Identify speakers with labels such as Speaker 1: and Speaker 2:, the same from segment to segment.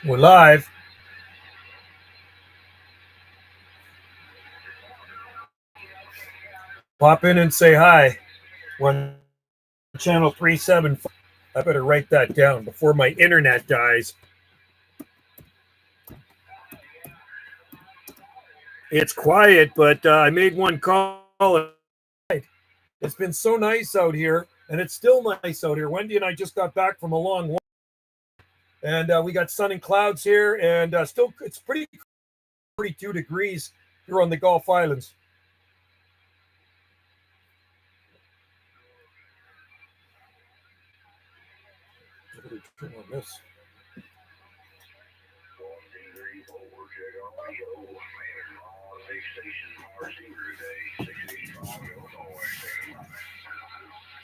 Speaker 1: We're live. Pop in and say hi. We're on channel 375. I better write that down before my internet dies. It's quiet, but I made one call. It's been so nice out here, and it's still nice out here. Wendy and I just got back from a long walk, and we got sun and clouds here, and still it's pretty 42 degrees here on the Gulf Islands. Turn on this.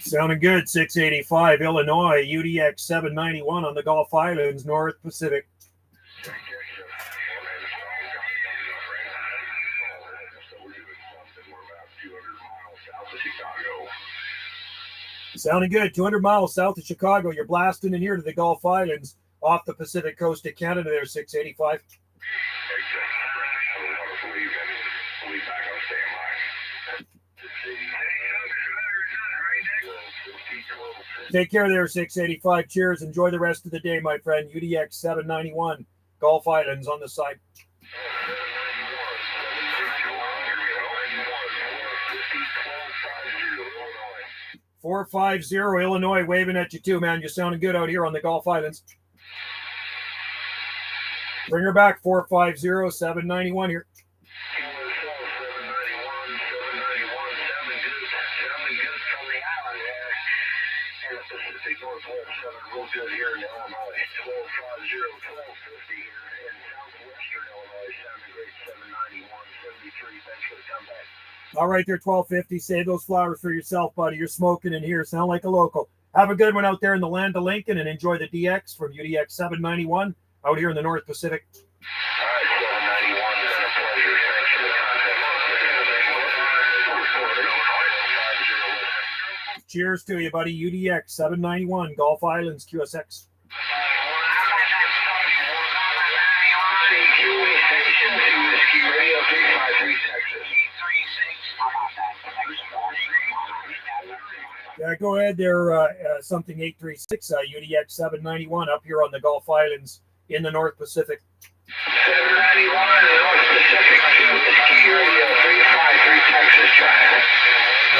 Speaker 1: Sounding good, 685 Illinois, UDX 791 on the Gulf Islands, North Pacific. Sounding good, 200 miles south of Chicago. You're blasting in here to the Gulf Islands off the Pacific coast of Canada there, 685. Take care there, 685. Cheers. Enjoy the rest of the day, my friend. UDX 791, Gulf Islands on the side. .450 Illinois, waving at you too, man. You're sounding good out here on the Gulf Islands. Bring her back, 450 791 here. Real good here in Illinois, 1250, 1250 here in southwestern Illinois, sounding great, 791, 73. Thanks for the comeback. All right there, 1250. Save those flowers for yourself, buddy. You're smoking in here. Sound like a local. Have a good one out there in the land of Lincoln, and enjoy the DX from UDX 791 out here in the North Pacific. All right, 791, it's been a pleasure. Thanks for the contact. Cheers to you, buddy. UDX 791, Gulf Islands, QSX. Yeah, go ahead there, something 836, UDX 791 up here on the Gulf Islands in the North Pacific. 791 in the North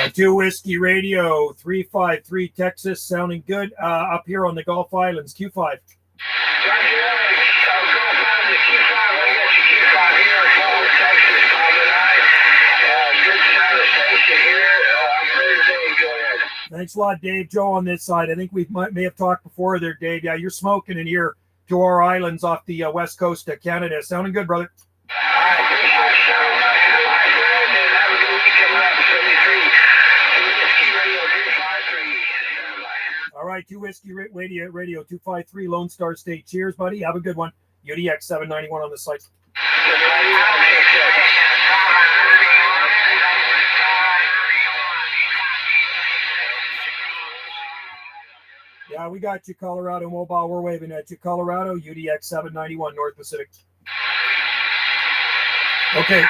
Speaker 1: Pacific, 2 Whiskey Radio 353 Texas, sounding good up here on the Gulf Islands, Q5. Thanks a lot, Dave. Joe on this side. I think we may have talked before there, Dave. Yeah, you're smoking in here to our islands off the west coast of Canada. Sounding good, brother. All right, 2 Whiskey Radio 253 Lone Star State. Cheers, buddy. Have a good one. UDX 791 on the site. Yeah, we got you, Colorado Mobile. We're waving at you, Colorado, UDX 791, North Pacific. Okay.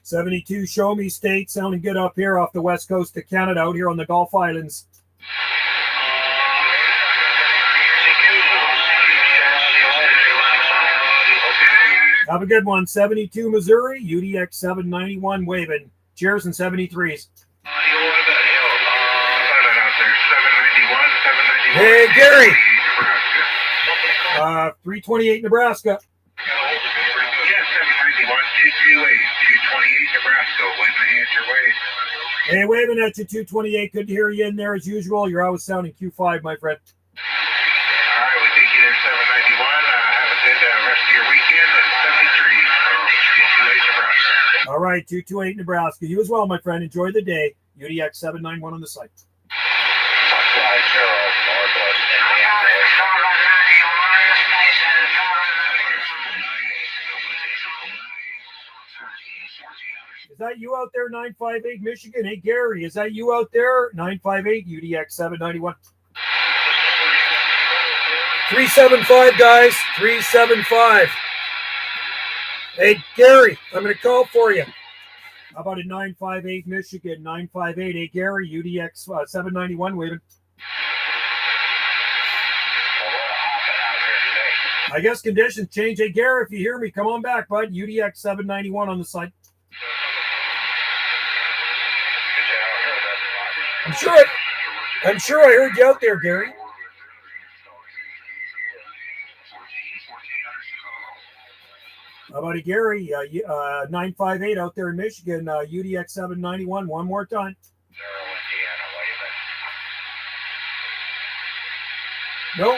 Speaker 1: 72, Show Me State, sounding good up here off the west coast of Canada, out here on the Gulf Islands. Have a good one. 72, Missouri, UDX 791, waving. Cheers and 73s. Hey, Gary. 328 Nebraska. Hey, waving at you, 228. Good to hear you in there as usual. You're always sounding Q5, my friend.
Speaker 2: All right, we take you there, 791. Have a good rest of your weekend at 73. 228 Nebraska.
Speaker 1: All right, 228 Nebraska. You as well, my friend. Enjoy the day. UDX 791 on the site.
Speaker 3: that you out there, 958 Michigan? Hey, Gary, is that you out there? 958 UDX 791. 375, guys. 375. Hey, Gary, I'm going to call for you. How about a 958 Michigan? 958. Hey, Gary, UDX 791, waving. I guess conditions change. Hey, Gary, if you hear me, come on back, bud. UDX 791 on the side. I'm sure I heard you out there, Gary. How about a Gary? 958 out there in Michigan, UDX 791. One more time. No,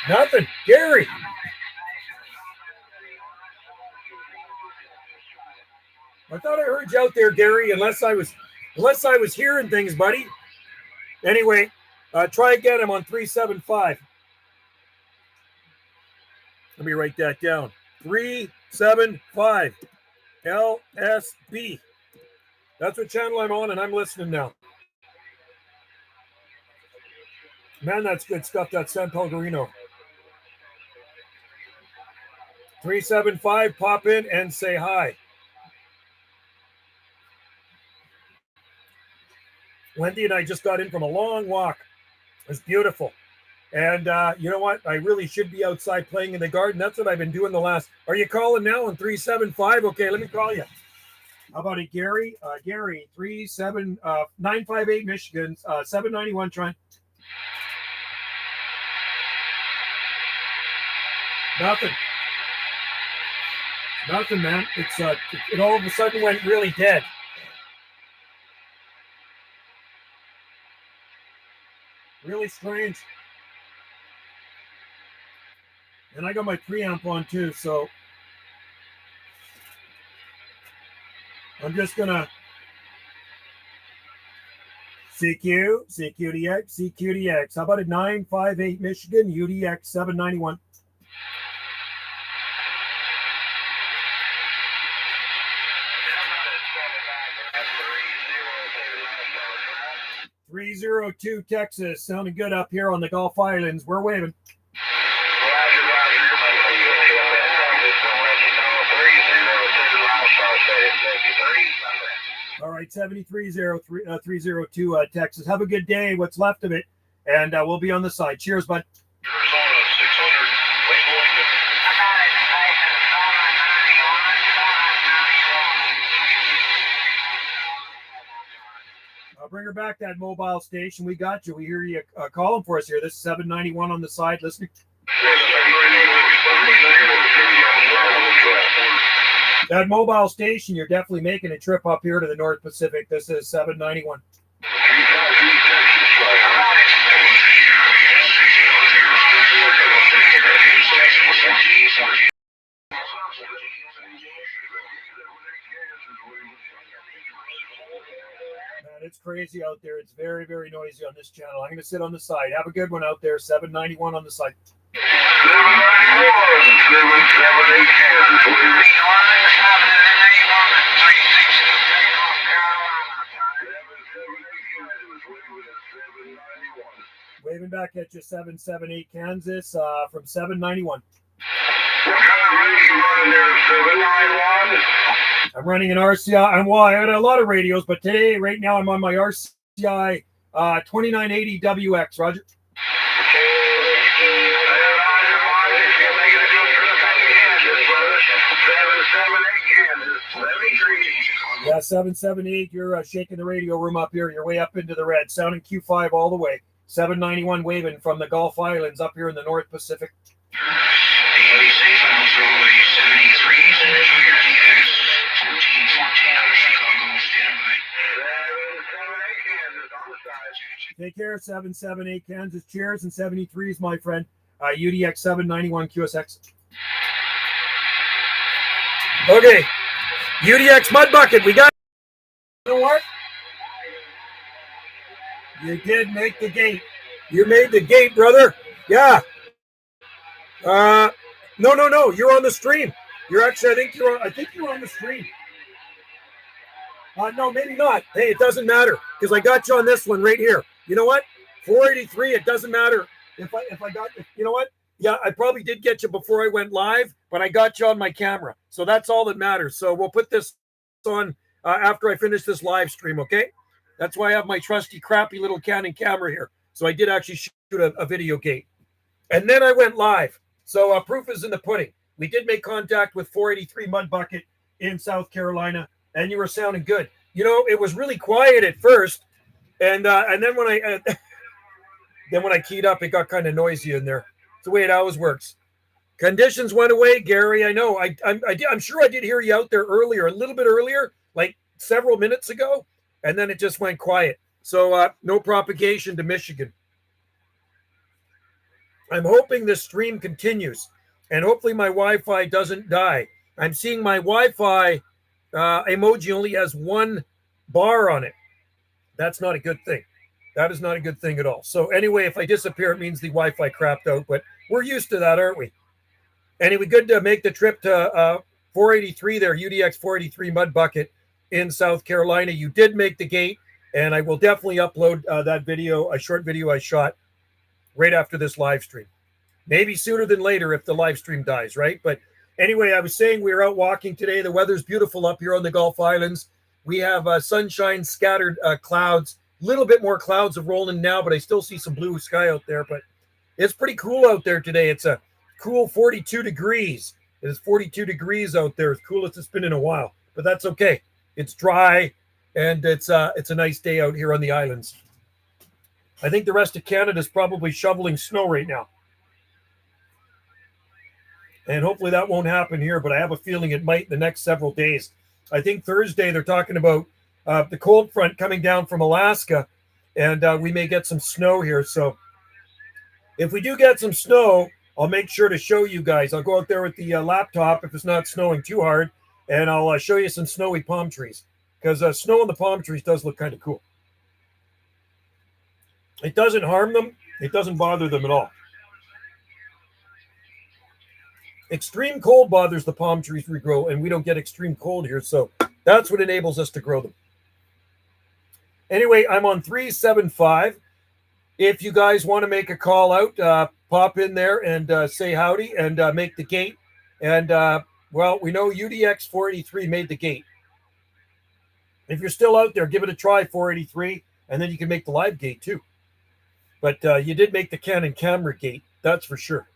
Speaker 3: nothing. Gary. I thought I heard you out there, Gary, unless I was hearing things, buddy. Anyway, try again. I'm on 375. Let me write that down. 375 LSB. That's what channel I'm on, and I'm listening now. Man, that's good stuff. That's San Pellegrino. 375, pop in and say hi. Wendy and I just got in from a long walk. It was beautiful. And you know what? I really should be outside playing in the garden. That's what I've been doing the last. Are you calling now on 375? Okay, let me call you. How about it, Gary? Gary, 958 Michigan, 791 trying. Nothing, man. It all of a sudden went really dead. Really strange. And I got my preamp on too, so I'm just gonna CQDX. How about a 958 Michigan, UDX 791? .302 Texas, sounding good up here on the Gulf Islands. We're waving. All right, 730-302 Texas. Have a good day, what's left of it, and we'll be on the side. Cheers, bud. Bring her back, that mobile station. We got you. We hear you calling for us here. This is 791 on the side listening. That mobile station, you're definitely making a trip up here to the North Pacific. This is 791. It's crazy out there. It's very, very noisy on this channel. I'm going to sit on the side. Have a good one out there. 791 on the side. 791. Waving back at you, 778 Kansas from 791. I'm running an RCI. I had a lot of radios, but today, right now, I'm on my RCI 2980 WX. Roger. Yeah, 778. You're shaking the radio room up here. You're way up into the red. Sounding Q5 all the way. 791 waving from the Gulf Islands up here in the North Pacific. Take care, 778 Kansas. Cheers, and 73s, my friend. UDX 791 QSX. Okay, UDX Mud Bucket. We got. You know what? You did make the gate. You made the gate, brother. Yeah. No. You're on the stream. You're actually. I think you're on the stream. No, maybe not. Hey, it doesn't matter because I got you on this one right here. You know what? 483. It doesn't matter if I got. You know what? Yeah, I probably did get you before I went live, but I got you on my camera, so that's all that matters. So we'll put this on after I finish this live stream. Okay? That's why I have my trusty, crappy little Canon camera here. So I did actually shoot a video gate, and then I went live. So proof is in the pudding. We did make contact with 483 Mud Bucket in South Carolina, and you were sounding good. You know, it was really quiet at first, and then when I keyed up, it got kind of noisy in there. It's the way it always works. Conditions went away, Gary. I know. I'm sure I did hear you out there earlier, a little bit earlier, like several minutes ago, and then it just went quiet. So no propagation to Michigan. I'm hoping this stream continues, and hopefully my Wi-Fi doesn't die. I'm seeing my Wi-Fi emoji only has one bar on it. That's not a good thing. That is not a good thing at all. So anyway, if I disappear, it means the Wi-Fi crapped out, but we're used to that, aren't we? Anyway, good to make the trip to 483 there, UDX 483 Mud Bucket in South Carolina. You did make the gate, and I will definitely upload that video, a short video I shot right after this live stream. Maybe sooner than later if the live stream dies, right? But anyway, I was saying we were out walking today. The weather's beautiful up here on the Gulf Islands. We have sunshine, scattered clouds, a little bit more clouds of rolling now, but I still see some blue sky out there. But it's pretty cool out there today. It's a cool 42 degrees. It is 42 degrees out there. It's coolest it's been in a while, but that's okay. It's dry, and it's a nice day out here on the islands. I think the rest of Canada is probably shoveling snow right now. And hopefully that won't happen here, but I have a feeling it might the next several days. I think Thursday they're talking about the cold front coming down from Alaska, and we may get some snow here. So if we do get some snow, I'll make sure to show you guys. I'll go out there with the laptop if it's not snowing too hard, and I'll show you some snowy palm trees, because snow on the palm trees does look kind of cool. It doesn't harm them. It doesn't bother them at all. Extreme cold bothers the palm trees we grow, and we don't get extreme cold here. So that's what enables us to grow them. Anyway, I'm on 375. If you guys want to make a call out, pop in there and say howdy and make the gate. And, well, we know UDX 483 made the gate. If you're still out there, give it a try, 483, and then you can make the live gate too. But you did make the Canon camera gate, that's for sure.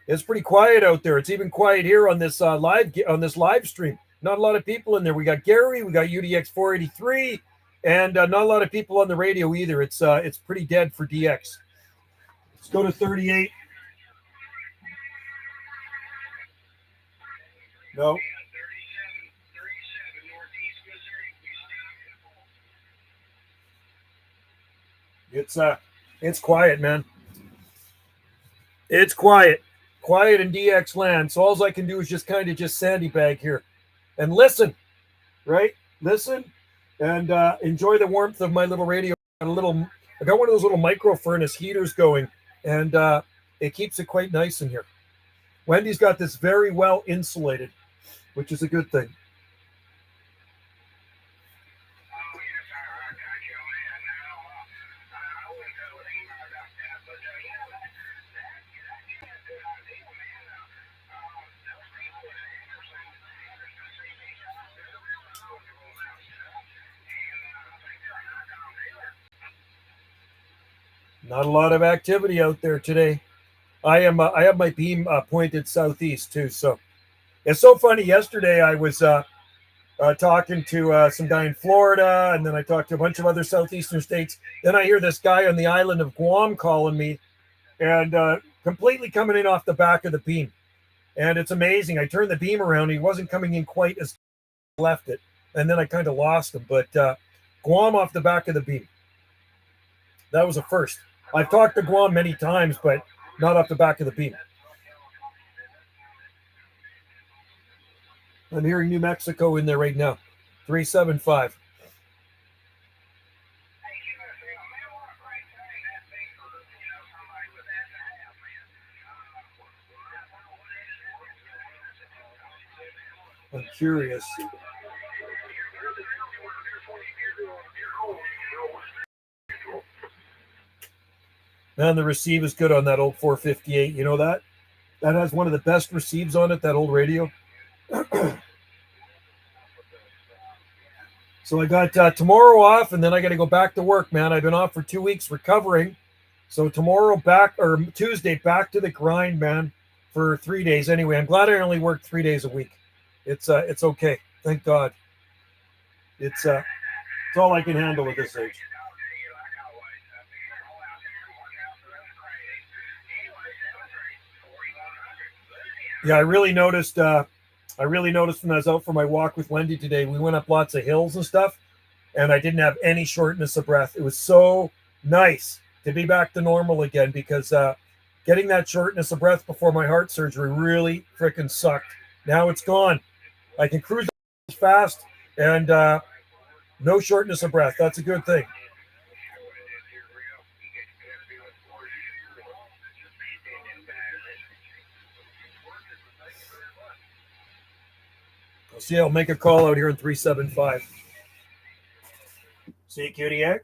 Speaker 3: It's pretty quiet out there. It's even quiet here on this live stream. Not a lot of people in there. We got Gary, we got UDX 483, and not a lot of people on the radio either. It's pretty dead for DX. Let's go to 38. No. It's quiet, man. It's quiet in DX land. So all I can do is just kind of sandy bag here and listen, right? Listen and enjoy the warmth of my little radio. I got one of those little micro furnace heaters going, and it keeps it quite nice in here. Wendy's got this very well insulated, which is a good thing. Not a lot of activity out there today. I have my beam pointed southeast too. So it's so funny. Yesterday I was talking to some guy in Florida, and then I talked to a bunch of other southeastern states. Then I hear this guy on the island of Guam calling me, and completely coming in off the back of the beam. And it's amazing. I turned the beam around. He wasn't coming in quite as left it, and then I kind of lost him. But Guam off the back of the beam. That was a first. I've talked to Guam many times, but not off the back of the beam. I'm hearing New Mexico in there right now. 375. curious. Man, the receive is good on that old 458. You know that? That has one of the best receives on it, that old radio. So I got tomorrow off, and then I got to go back to work, man. I've been off for 2 weeks recovering. So tomorrow back, or Tuesday, back to the grind, man, for 3 days. Anyway, I'm glad I only work 3 days a week. It's okay. Thank God. It's all I can handle at this age. Yeah, I really noticed when I was out for my walk with Wendy today, we went up lots of hills and stuff, and I didn't have any shortness of breath. It was so nice to be back to normal again, because getting that shortness of breath before my heart surgery really freaking sucked. Now it's gone. I can cruise fast and no shortness of breath. That's a good thing. See, I'll make a call out here in 375. See, QDX,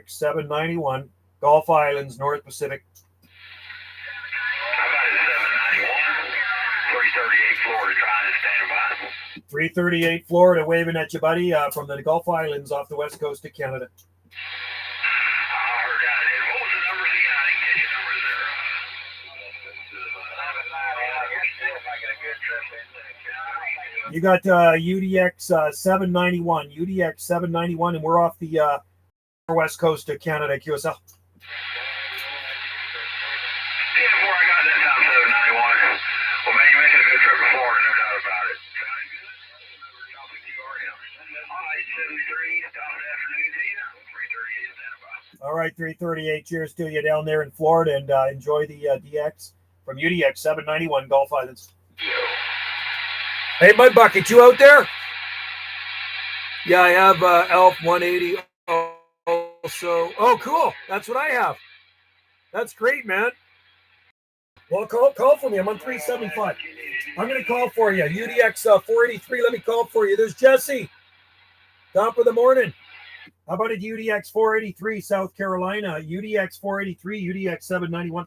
Speaker 3: 791, Gulf Islands, North Pacific.
Speaker 2: How about it, 791, 338 Florida, trying to stand by.
Speaker 3: 338 Florida, waving at you, buddy, from the Gulf Islands off the west coast of Canada.
Speaker 2: I heard that. What was the numbers again? I didn't get your numbers there.
Speaker 3: You got UDX 791, UDX 791, and we're off the west coast of Canada, QSL.
Speaker 2: Yeah, before I got that time 791. Well, man, you mentioned a good trip to Florida, no doubt about it.
Speaker 3: All right, 338. Cheers to you down there in Florida, and enjoy the DX from UDX 791 Gulf Islands. Hey, my bucket, you out there? Yeah, I have Elf 180 also. Oh, cool. That's what I have. That's great, man. Well, call for me. I'm on 375. I'm going to call for you. UDX 483. Let me call for you. There's Jesse. Top of the morning. How about a UDX 483, South Carolina? UDX 483, UDX 791.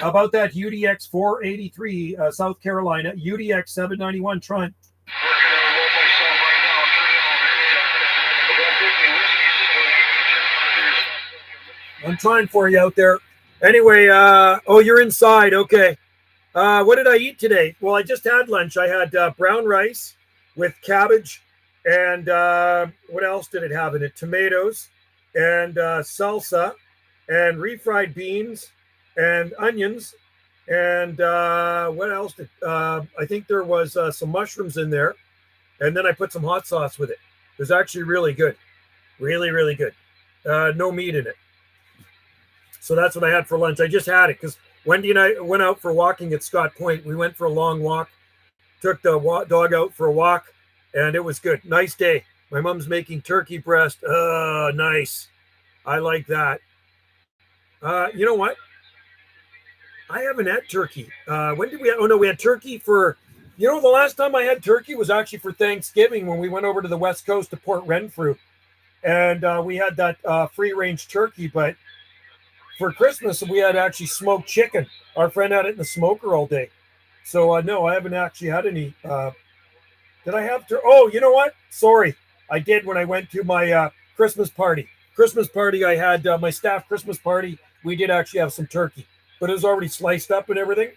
Speaker 3: How about that UDX 483, South Carolina, UDX 791, Trent? I'm trying for you out there. Anyway, oh, you're inside. Okay. What did I eat today? Well, I just had lunch. I had brown rice with cabbage, and what else did it have in it? Tomatoes and salsa and refried beans and onions, and what else did I think there was some mushrooms in there, and then I put some hot sauce with it. It was actually really good, really good. No meat in it. So that's what I had for lunch. I just had it because Wendy and I went out for walking at Scott Point. We went for a long walk, took the dog out for a walk, and it was good. Nice day. My mom's making turkey breast. Nice. I like that. You know what? I haven't had turkey. When did we have? Oh, no, we had turkey for, the last time I had turkey was actually for Thanksgiving when we went over to the west coast to Port Renfrew. And we had that free-range turkey. But for Christmas, we had actually smoked chicken. Our friend had it in the smoker all day. So, no, I haven't actually had any. Did I have turkey? Oh, you know what? Sorry. I did when I went to my Christmas party. I had my staff Christmas party. We did actually have some turkey. But it was already sliced up and everything.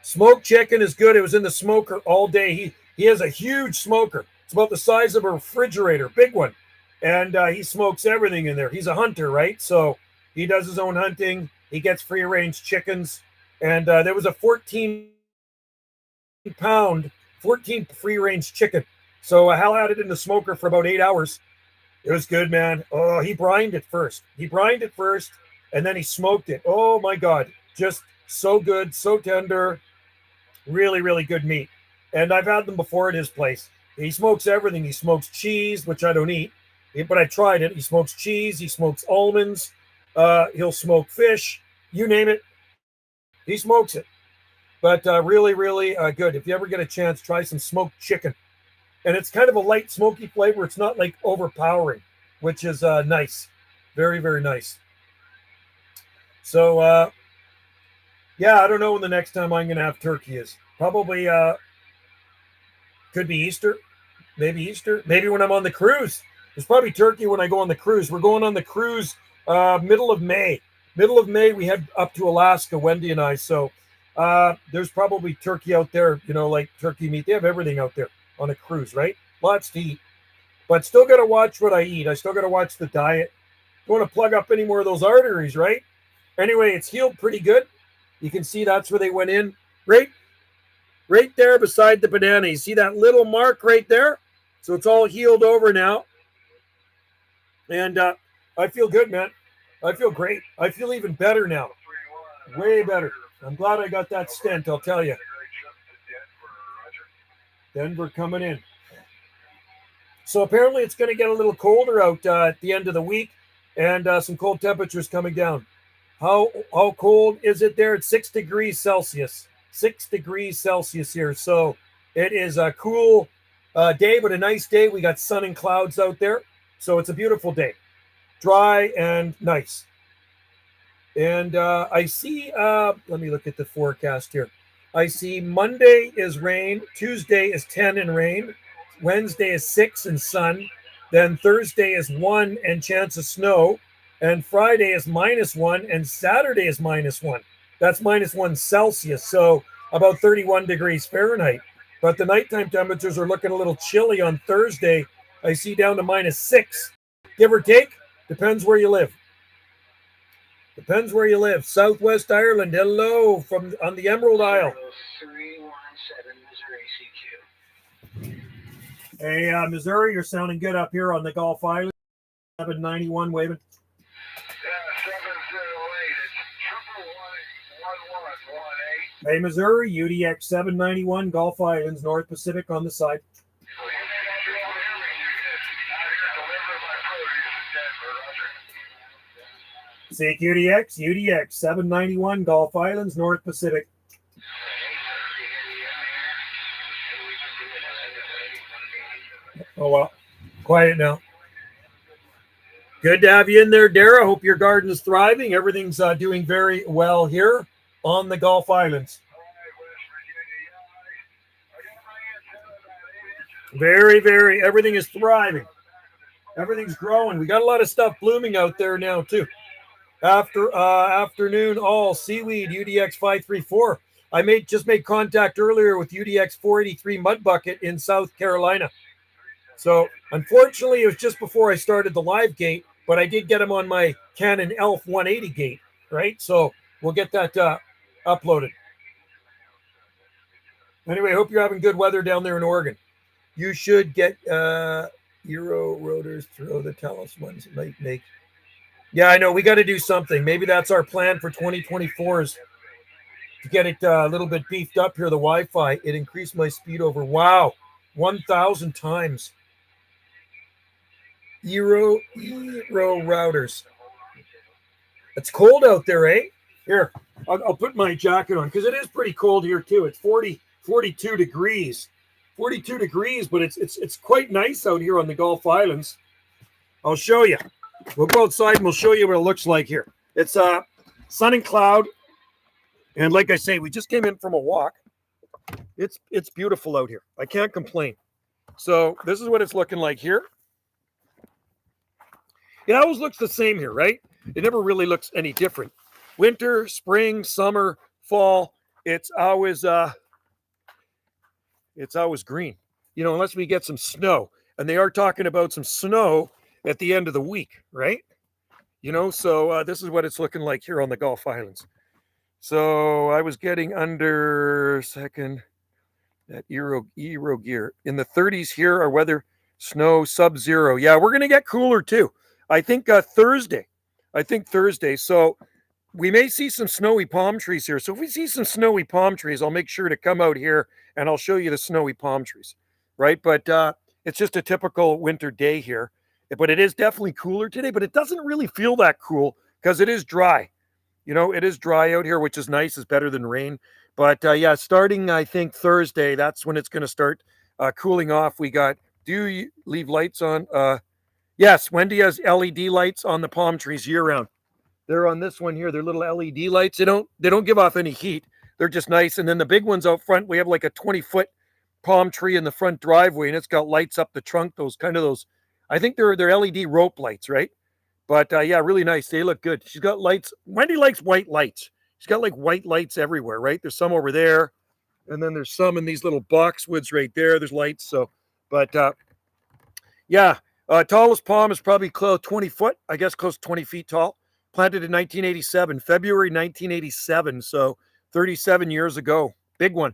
Speaker 3: Smoked chicken is good. It was in the smoker all day. He has a huge smoker. It's about the size of a refrigerator, big one. And he smokes everything in there. He's a hunter, right? So he does his own hunting. He gets free-range chickens. And there was a 14 free-range chicken. So Hal had it in the smoker for about 8 hours. It was good, man. Oh, he brined it first. And then he smoked it. Oh, my God. Just so good, so tender. Really good meat. And I've had them before at his place. He smokes everything. He smokes cheese, which I don't eat. But I tried it. He smokes cheese. He smokes almonds. He'll smoke fish, you name it, he smokes it. But really, really good. If you ever get a chance, try some smoked chicken. And it's kind of a light, smoky flavor. It's not like overpowering, which is nice. Very, very nice. So, yeah, I don't know when the next time I'm going to have turkey is. Probably could be Easter. Maybe Easter. Maybe when I'm on the cruise. There's probably turkey when I go on the cruise. We're going on the cruise middle of May. Middle of May, we head up to Alaska, Wendy and I. So there's probably turkey out there, like turkey meat. They have everything out there on a cruise, right? Lots to eat. But still got to watch what I eat. I still got to watch the diet. Don't want to plug up any more of those arteries, right? Anyway, it's healed pretty good. You can see that's where they went in. Right there beside the banana. You see that little mark right there? So it's all healed over now. And I feel good, man. I feel great. I feel even better now. Way better. I'm glad I got that stent, I'll tell you. Denver coming in. So apparently it's going to get a little colder out at the end of the week, and some cold temperatures coming down. How cold is it there? It's 6 degrees Celsius. 6 degrees Celsius here. So it is a cool day, but a nice day. We got sun and clouds out there. So it's a beautiful day. Dry and nice. And I see, let me look at the forecast here. I see Monday is rain. Tuesday is 10 and rain. Wednesday is 6 and sun. Then Thursday is 1 and chance of snow. And Friday is -1. And Saturday is -1. That's -1 Celsius. So about 31 degrees Fahrenheit. But the nighttime temperatures are looking a little chilly on Thursday. I see down to -6. Give or take. Depends where you live. Depends where you live. Southwest Ireland. Hello from on the Emerald Isle.
Speaker 1: 317 Missouri CQ.
Speaker 3: Hey, Missouri, you're sounding good up here on the Gulf Island. 791 waving.
Speaker 2: Yeah, 708. It's 111118.
Speaker 3: Hey, Missouri, UDX 791 Gulf Islands, North Pacific on the side. Seek UDX 791 Gulf Islands, North Pacific. Oh, well. Quiet now. Good to have you in there, Dara. Hope your garden is thriving. Everything's doing very well here on the Gulf Islands. Very, very. Everything is thriving. Everything's growing. We got a lot of stuff blooming out there now, too. Afternoon all seaweed UDX 534. I just made contact earlier with UDX 483 Mud Bucket in South Carolina. So unfortunately, it was just before I started the live gate, but I did get him on my Canon ELPH 180 gate, right? So we'll get that uploaded. Anyway, I hope you're having good weather down there in Oregon. You should get Euro rotors through the Telus ones. It might make. Yeah, I know. We got to do something. Maybe that's our plan for 2024 is to get it a little bit beefed up here, the Wi-Fi. It increased my speed over, 1,000 times. Euro routers. It's cold out there, eh? Here, I'll put my jacket on because it is pretty cold here too. It's 42 degrees. 42 degrees, but it's quite nice out here on the Gulf Islands. I'll show you. We'll go outside and we'll show you what it looks like here. It's sun and cloud. And like I say, we just came in from a walk. It's beautiful out here. I can't complain. So this is what it's looking like here. It always looks the same here, right? It never really looks any different. Winter, spring, summer, fall, it's always green. Unless we get some snow. And they are talking about some snow at the end of the week, right? So this is what it's looking like here on the Gulf Islands. So I was getting under second that Euro gear. In the 30s here, our weather, snow, sub-zero. Yeah, we're going to get cooler too. I think Thursday. So we may see some snowy palm trees here. So if we see some snowy palm trees, I'll make sure to come out here and I'll show you the snowy palm trees, right? But it's just a typical winter day here. But it is definitely cooler today, but it doesn't really feel that cool because it is dry. It is dry out here, which is nice. It's better than rain. But yeah, starting I think Thursday, that's when it's going to start cooling off. Do you leave lights on? Yes, Wendy has LED lights on the palm trees year round. They're on this one here. They're little LED lights. They don't give off any heat. They're just nice. And then the big ones out front, we have like a 20-foot palm tree in the front driveway, and it's got lights up the trunk. Those. I think they're LED rope lights, right? But yeah, really nice. They look good. She's got lights. Wendy likes white lights. She's got like white lights everywhere, right? There's some over there, and then there's some in these little boxwoods right there. There's lights. So, but yeah, tallest palm is probably close 20 foot. I guess close to 20 feet tall. Planted in 1987, February 1987. So 37 years ago. Big one.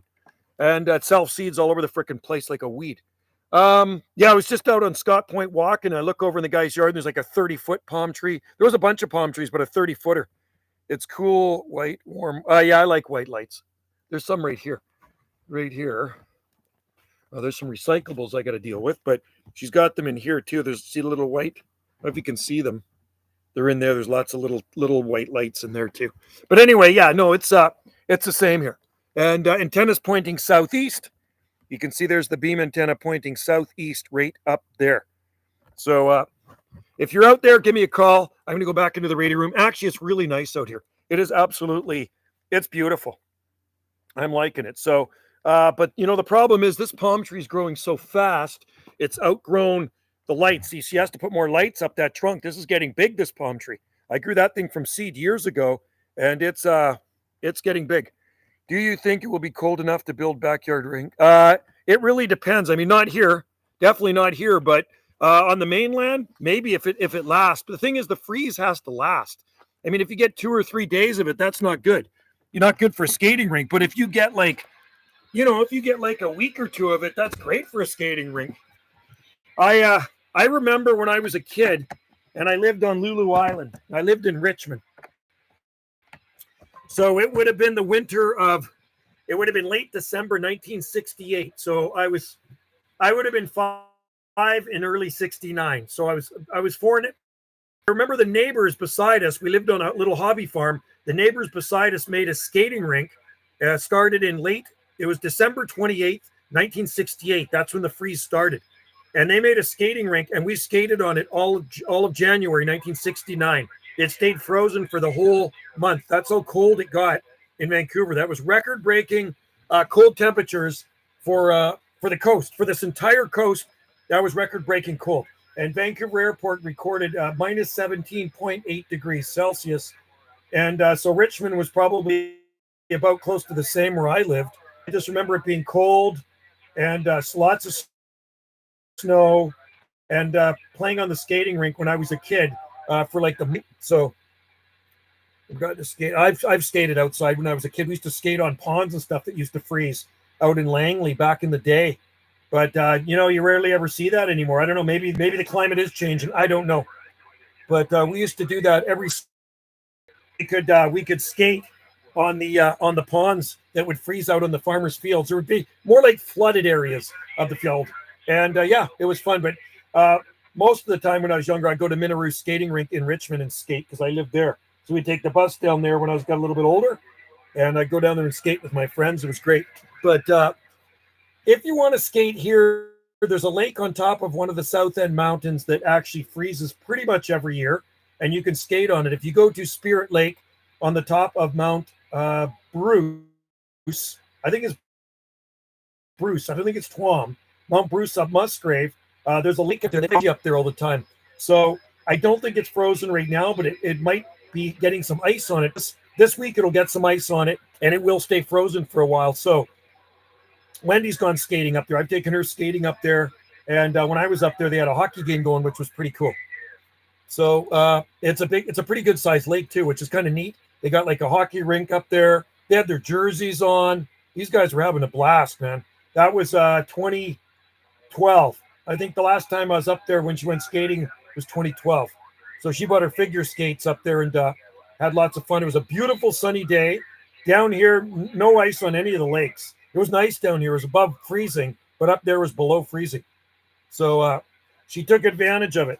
Speaker 3: And self seeds all over the freaking place like a weed. Yeah, I was just out on Scott Point walking. I look over in the guy's yard, and there's like a 30-foot palm tree. There was a bunch of palm trees, but a 30-footer. It's cool, white, warm. Yeah, I like white lights. There's some right here. Right here. Oh, there's some recyclables I got to deal with, but she's got them in here too. See the little white? I don't know if you can see them. They're in there. There's lots of little white lights in there too. But anyway, yeah, no, it's the same here. And antenna's pointing southeast. You can see there's the beam antenna pointing southeast right up there. So if you're out there, give me a call. I'm going to go back into the radio room. Actually, it's really nice out here. It is it's beautiful. I'm liking it. So, but the problem is this palm tree is growing so fast. It's outgrown the lights. See, she has to put more lights up that trunk. This is getting big, this palm tree. I grew that thing from seed years ago, and it's getting big. Do you think it will be cold enough to build backyard rink? It really depends. I mean, not here, definitely not here, but on the mainland, maybe if it lasts. But the thing is, the freeze has to last. I mean, if you get 2 or 3 days of it, that's not good. You're not good for a skating rink. But if you get like a week or 2 of it, that's great for a skating rink. I remember when I was a kid, and I lived on Lulu Island. I lived in Richmond. So it would have been late December 1968. So I would have been 5 in early 69. So I was 4 in it. I remember the neighbors beside us. We lived on a little hobby farm. The neighbors beside us made a skating rink. Started it was December 28th, 1968. That's when the freeze started. And they made a skating rink, and we skated on it all of January 1969. It stayed frozen for the whole month. That's how cold it got in Vancouver. That was record-breaking cold temperatures for the coast. For this entire coast, that was record-breaking cold. And Vancouver Airport recorded minus 17.8 degrees Celsius. And so Richmond was probably about close to the same where I lived. I just remember it being cold and lots of snow and playing on the skating rink when I was a kid. So I've got to skate. I've skated outside when I was a kid. We used to skate on ponds and stuff that used to freeze out in Langley back in the day. But you rarely ever see that anymore. I don't know. Maybe the climate is changing. I don't know. But we used to do that every. We could skate on the ponds that would freeze out on the farmers' fields. There would be more like flooded areas of the field, and yeah, it was fun. But most of the time when I was younger, I'd go to Minaroo skating rink in Richmond and skate because I lived there. So we'd take the bus down there when I got a little bit older, and I'd go down there and skate with my friends. It was great. But if you want to skate here, there's a lake on top of one of the South End Mountains that actually freezes pretty much every year, and you can skate on it. If you go to Spirit Lake on the top of Mount Bruce, I think it's Bruce. I don't think it's Tuam. Mount Bruce up Musgrave. There's a lake up there. They be up there all the time. So I don't think it's frozen right now, but it might be getting some ice on it. This week it'll get some ice on it, and it will stay frozen for a while. So Wendy's gone skating up there. I've taken her skating up there, and when I was up there, they had a hockey game going, which was pretty cool. So it's a pretty good sized lake too, which is kind of neat. They got like a hockey rink up there. They had their jerseys on. These guys were having a blast, man. That was 2012. I think the last time I was up there when she went skating was 2012. So she bought her figure skates up there and had lots of fun. It was a beautiful sunny day. Down here, no ice on any of the lakes. It was nice down here. It was above freezing, but up there was below freezing. So she took advantage of it.